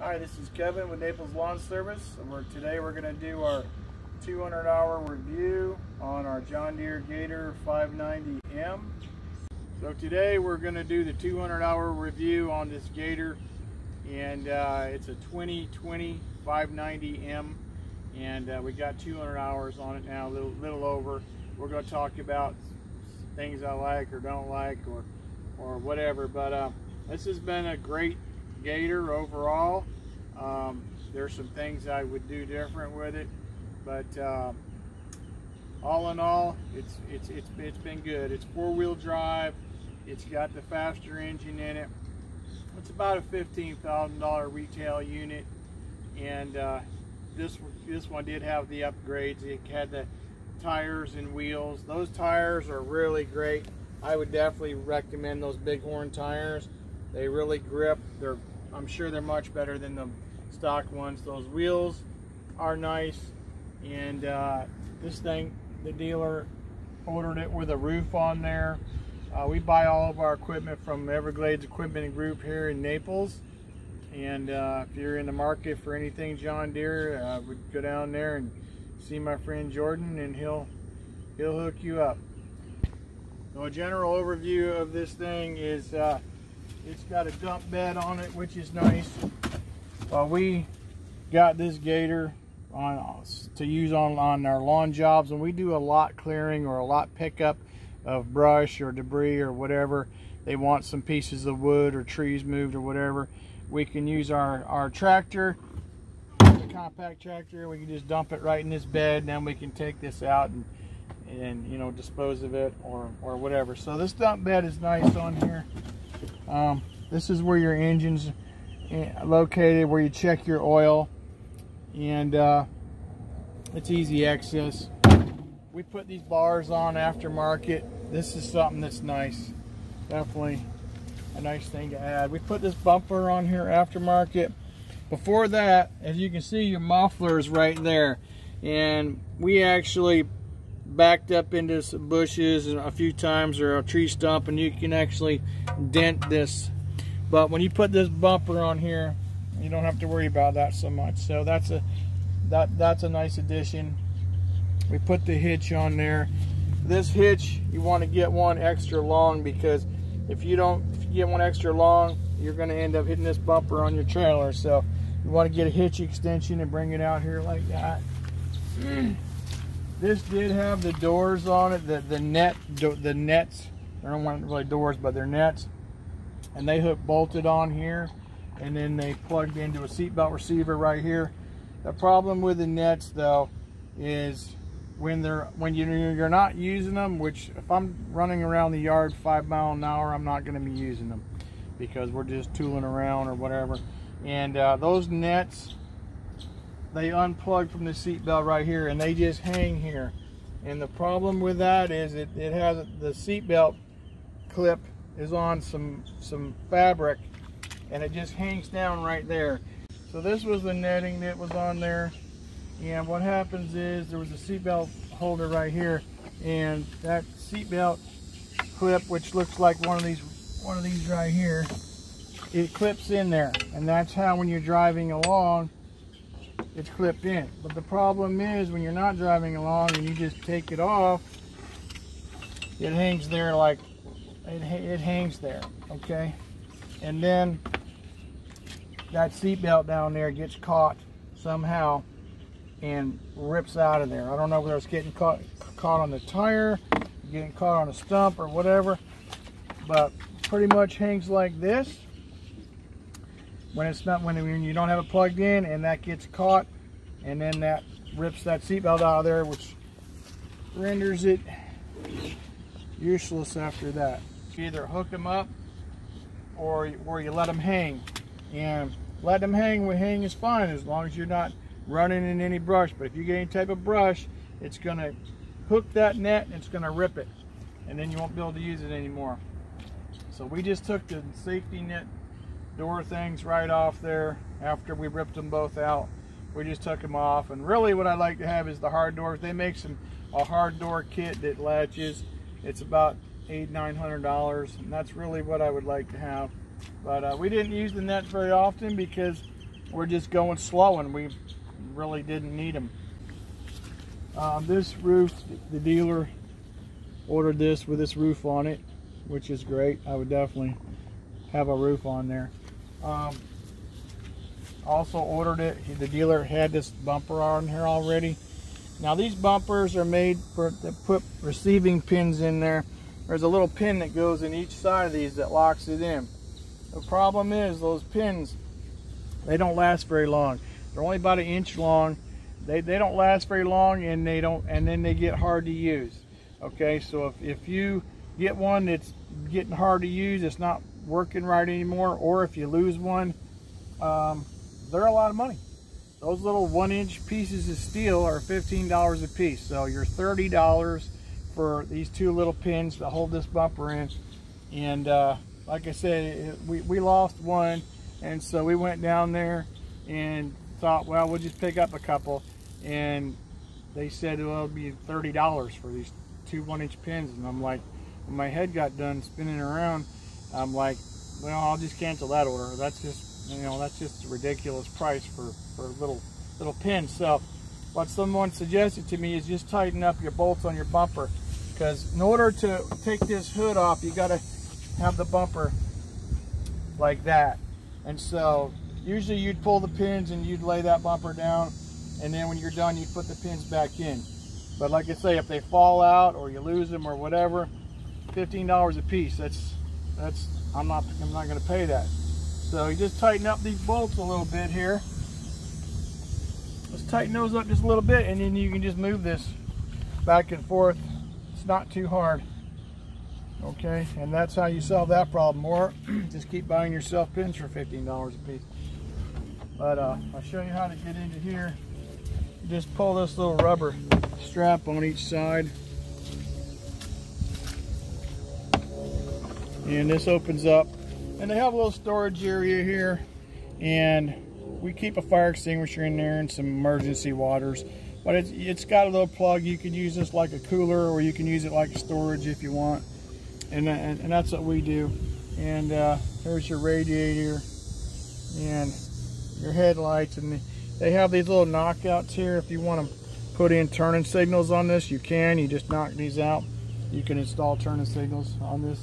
Hi, this is Kevin with Naples Lawn Service, and today we're going to do our 200-hour review on our John Deere Gator 590M. So today we're going to do the 200-hour review on this Gator, and it's a 2020 590M, and we got 200 hours on it now, a little over. We're going to talk about things I like or don't like or whatever, but this has been a great Gator overall. There's some things I would do different with it, but all in all, it's been good. It's four-wheel drive. It's got the faster engine in it. It's about a $15,000 retail unit, and this one did have the upgrades. It had the tires and wheels. Those tires are really great. I would definitely recommend those Bighorn tires. They really grip. I'm sure they're much better than the stock ones. Those wheels are nice, and this thing, the dealer ordered it with a roof on there. We buy all of our equipment from Everglades Equipment Group here in Naples, and if you're in the market for anything John Deere, would go down there and see my friend Jordan, and he'll hook you up. So a general overview of this thing is it's got a dump bed on it, which is nice. We got this Gator to use on our lawn jobs, and we do a lot clearing or a lot pickup of brush or debris or whatever. They want some pieces of wood or trees moved or whatever. We can use our tractor, the compact tractor. We can just dump it right in this bed, and then we can take this out and you know, dispose of it or whatever. So this dump bed is nice on here. This is where your engine's located, where you check your oil, and it's easy access. We put these bars on aftermarket. This is something that's nice, definitely a nice thing to add. We put this bumper on here aftermarket. Before that, as you can see, your muffler is right there, and we actually backed up into some bushes a few times, or a tree stump, and you can actually dent this. But when you put this bumper on here, you don't have to worry about that so much. So that's a nice addition. We put the hitch on there. This hitch, you want to get one extra long, because if you get one extra long, you're going to end up hitting this bumper on your trailer. So you want to get a hitch extension and bring it out here like that. This did have the doors on it, the nets. I don't want really doors, but they're nets, and they bolted on here, and then they plugged into a seatbelt receiver right here. The problem with the nets, though, is when you're not using them, which if I'm running around the yard 5 miles an hour, I'm not going to be using them because we're just tooling around or whatever. And those nets, they unplug from the seatbelt right here, and they just hang here. And the problem with that is it has the seatbelt clip is on some fabric, and it just hangs down right there. So this was the netting that was on there, and what happens is there was a seatbelt holder right here, and that seatbelt clip, which looks like one of these right here, it clips in there, and that's how when you're driving along it's clipped in. But the problem is when you're not driving along and you just take it off, it hangs there like it hangs there, okay? And then that seatbelt down there gets caught somehow and rips out of there. I don't know whether it's getting caught on the tire, getting caught on a stump or whatever, but pretty much hangs like this when you don't have it plugged in, and that gets caught, and then that rips that seatbelt out of there, which renders it useless after that. You either hook them up or you let them hang, and let them hang is fine as long as you're not running in any brush. But if you get any type of brush, it's going to hook that net and it's going to rip it, and then you won't be able to use it anymore. So we just took the safety net door things right off there after we ripped them both out. We just took them off, and really what I like to have is the hard doors. They make a hard door kit that latches. It's about $800–900, and that's really what I would like to have. But we didn't use the nets very often because we're just going slow, and we really didn't need them. This roof, the dealer ordered this with this roof on it, which is great. I would definitely have a roof on there. Also ordered it, the dealer had this bumper on here already. Now these bumpers are made to put receiving pins in there. There's a little pin that goes in each side of these that locks it in. The problem is those pins, they don't last very long. They're only about 1 inch long. They don't last very long, and then they get hard to use. Okay, so if you get one that's getting hard to use, it's not working right anymore, or if you lose one, they're a lot of money. Those little 1 inch pieces of steel are $15 a piece. So you're $30 for these 2 little pins to hold this bumper in. And like I said, we lost one, and so we went down there and thought, well, we'll just pick up a couple. And they said, well, it'll be $30 for these 2 1 inch pins. And I'm like, when my head got done spinning around, I'm like, well, I'll just cancel that order. That's just, you know, that's just a ridiculous price for little pins. So what someone suggested to me is just tighten up your bolts on your bumper, because in order to take this hood off, you got to have the bumper like that. And so usually you'd pull the pins and you'd lay that bumper down, and then when you're done, you put the pins back in. But like I say, if they fall out or you lose them or whatever, $15 a piece. I'm not going to pay that. So you just tighten up these bolts a little bit here. Let's tighten those up just a little bit, and then you can just move this back and forth. It's not too hard. Okay, and that's how you solve that problem. Or just keep buying yourself pins for $15 a piece. But I'll show you how to get into here. You just pull this little rubber strap on each side, and this opens up, and they have a little storage area here, and we keep a fire extinguisher in there and some emergency waters. But it's got a little plug. You can use this like a cooler, or you can use it like a storage if you want, and that's what we do. And there's your radiator and your headlights, and they have these little knockouts here. If you want to put in turning signals on this, you can. You just knock these out. You can install turning signals on this.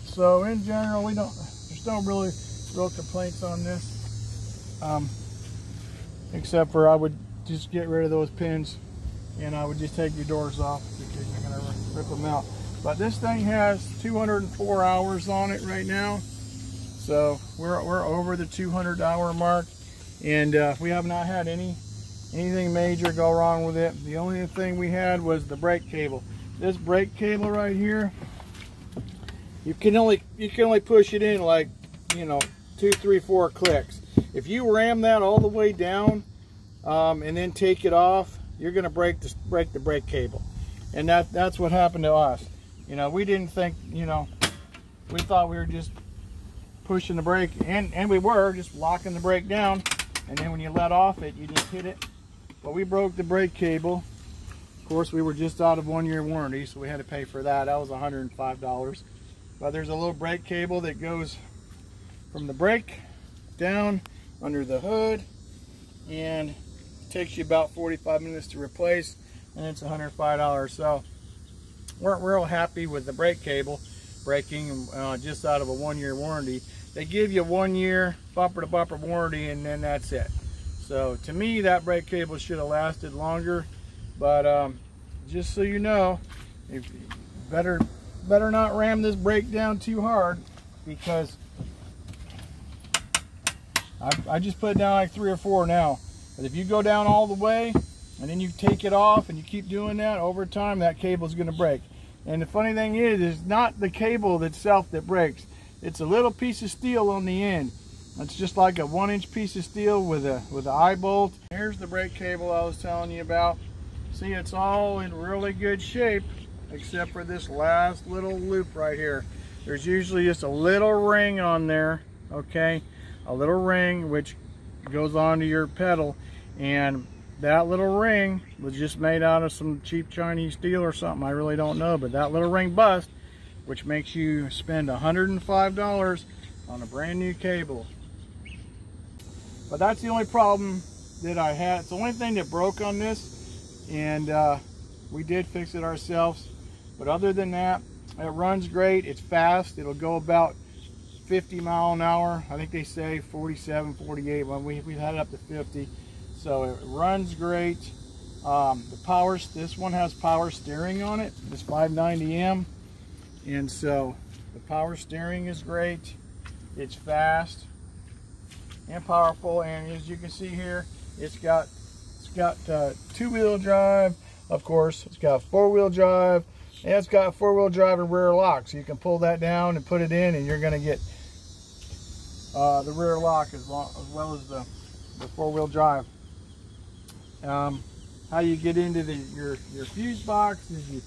So in general, there's no really real complaints on this, except for I would just get rid of those pins, and I would just take your doors off because you're gonna rip them out. But this thing has 204 hours on it right now, so we're over the 200-hour mark, and we have not had anything major go wrong with it. The only thing we had was the brake cable. This brake cable right here, you can only push it in like, you know, 2, 3, 4 clicks. If you ram that all the way down and then take it off, you're going to break the brake cable. And that's what happened to us. You know, we didn't think, you know, we thought we were just pushing the brake, and we were just locking the brake down, and then when you let off it, you just hit it. But we broke the brake cable. Of course, we were just out of 1-year warranty, so we had to pay for that. That was $105. But there's a little brake cable that goes from the brake down under the hood, and it takes you about 45 minutes to replace, and it's $105. So we're real happy with the brake cable breaking just out of a 1-year warranty. They give you a 1-year bumper-to-bumper warranty, and then that's it. So to me, that brake cable should have lasted longer. But just so you know, if better not ram this brake down too hard, because I just put it down like 3 or 4 now. But if you go down all the way and then you take it off and you keep doing that, over time that cable is going to break. And the funny thing is, it's not the cable itself that breaks. It's a little piece of steel on the end. It's just like a 1-inch piece of steel with an eye bolt. Here's the brake cable I was telling you about. See, it's all in really good shape, except for this last little loop right here. There's usually just a little ring on there, okay? A little ring which goes onto your pedal, and that little ring was just made out of some cheap Chinese steel or something. I really don't know, but that little ring bust, which makes you spend $105 on a brand new cable. But that's the only problem that I had. It's the only thing that broke on this, and we did fix it ourselves. But other than that, it runs great. It's fast. It'll go about 50 miles an hour. I think they say 47, 48. Well, we had it up to 50. So it runs great. This one has power steering on it. This 590M. And so the power steering is great. It's fast and powerful. And as you can see here, it's got two-wheel drive, of course. It's got four-wheel drive, and it's got four-wheel drive and rear lock. So you can pull that down and put it in, and you're going to get the rear lock as well as the four-wheel drive. How you get into your fuse box is you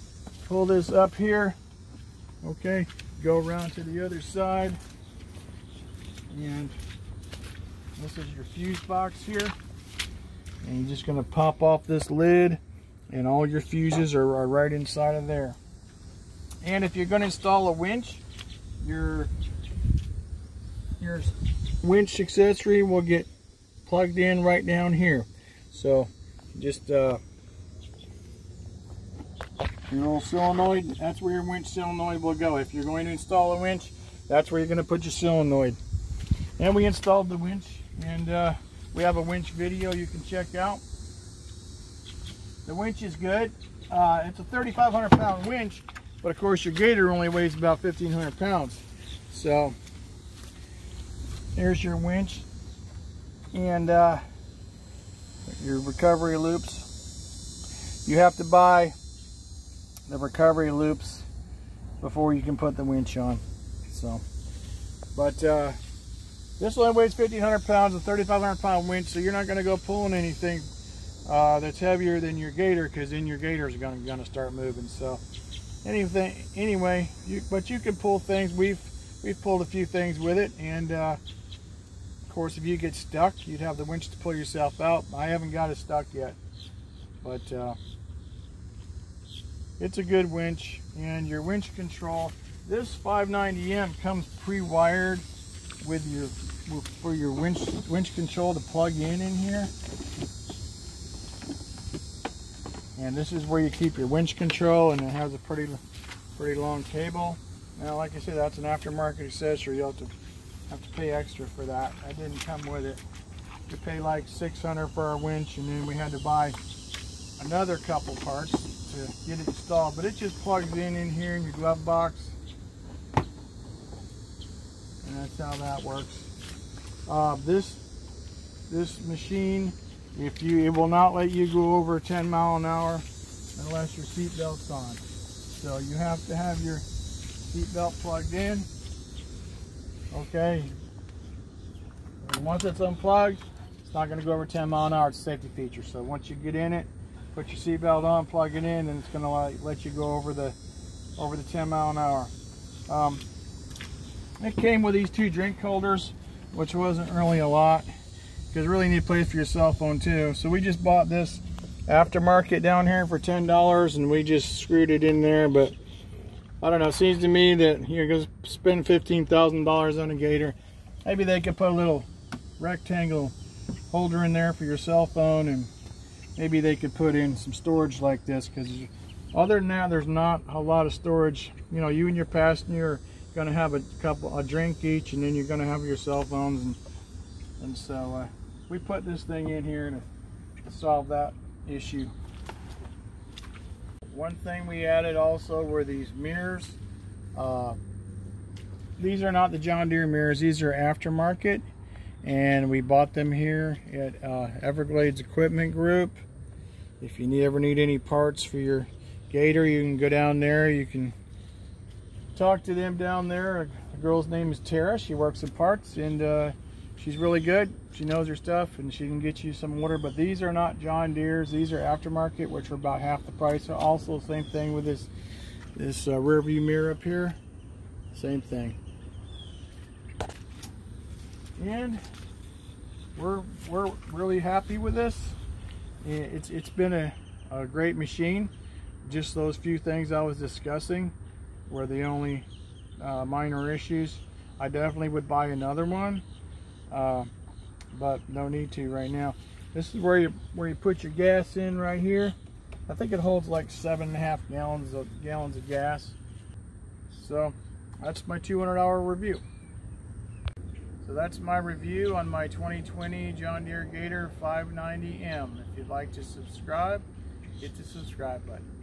pull this up here, okay, go around to the other side, and this is your fuse box here, and you're just going to pop off this lid, and all your fuses are right inside of there. And if you're going to install a winch, your winch accessory will get plugged in right down here. So just your little solenoid, that's where your winch solenoid will go. If you're going to install a winch, that's where you're going to put your solenoid. And we installed the winch, and we have a winch video you can check out. The winch is good. It's a 3,500 pound winch, but of course your Gator only weighs about 1,500 pounds. So there's your winch, and your recovery loops. You have to buy the recovery loops before you can put the winch on. So, but this only weighs 1,500 pounds, a 3,500 pound winch, so you're not going to go pulling anything that's heavier than your Gator, because then your Gator is going to start moving. So anyway, but you can pull things. We've pulled a few things with it, and of course, if you get stuck, you'd have the winch to pull yourself out. I haven't got it stuck yet, but it's a good winch. And your winch control, this 590M comes pre-wired with for your winch control to plug in here. And this is where you keep your winch control, and it has a pretty long cable. Now, like I said, that's an aftermarket accessory. You'll have to pay extra for that. That didn't come with it. We pay like $600 for our winch, and then we had to buy another couple parts to get it installed. But it just plugs in here in your glove box, and that's how that works. This machine, it will not let you go over 10 miles an hour unless your seat belt's on. So you have to have your seat belt plugged in. Okay, and once it's unplugged, it's not going to go over 10 miles an hour. It's a safety feature. So once you get in it, put your seatbelt on, plug it in, and it's going to let you go over the 10 mile an hour. It came with these two drink holders, which wasn't really a lot, because you really need a place for your cell phone too. So we just bought this aftermarket down here for $10, and we just screwed it in there. But I don't know, it seems to me that you're going to spend $15,000 on a Gator. Maybe they could put a little rectangle holder in there for your cell phone, and maybe they could put in some storage like this, because other than that, there's not a lot of storage. You know, you and your passenger are going to have a drink each, and then you're going to have your cell phones, and so we put this thing in here to solve that issue. One thing we added also were these mirrors. These are not the John Deere mirrors, these are aftermarket, and we bought them here at Everglades Equipment Group. If you ever need any parts for your Gator, you can go down there. You can talk to them down there. The girl's name is Tara. She works in parts, and she's really good. She knows her stuff, and she can get you some order. But these are not John Deere's. These are aftermarket, which are about half the price. Also, same thing with this rear view mirror up here. Same thing. And we're really happy with this. It's been a great machine. Just those few things I was discussing. were the only minor issues. I definitely would buy another one, but no need to right now. This is where you put your gas in right here. I think it holds like 7.5 gallons of gas. So that's my $200 review. So that's my review on my 2020 John Deere Gator 590M. If you'd like to subscribe, hit the subscribe button.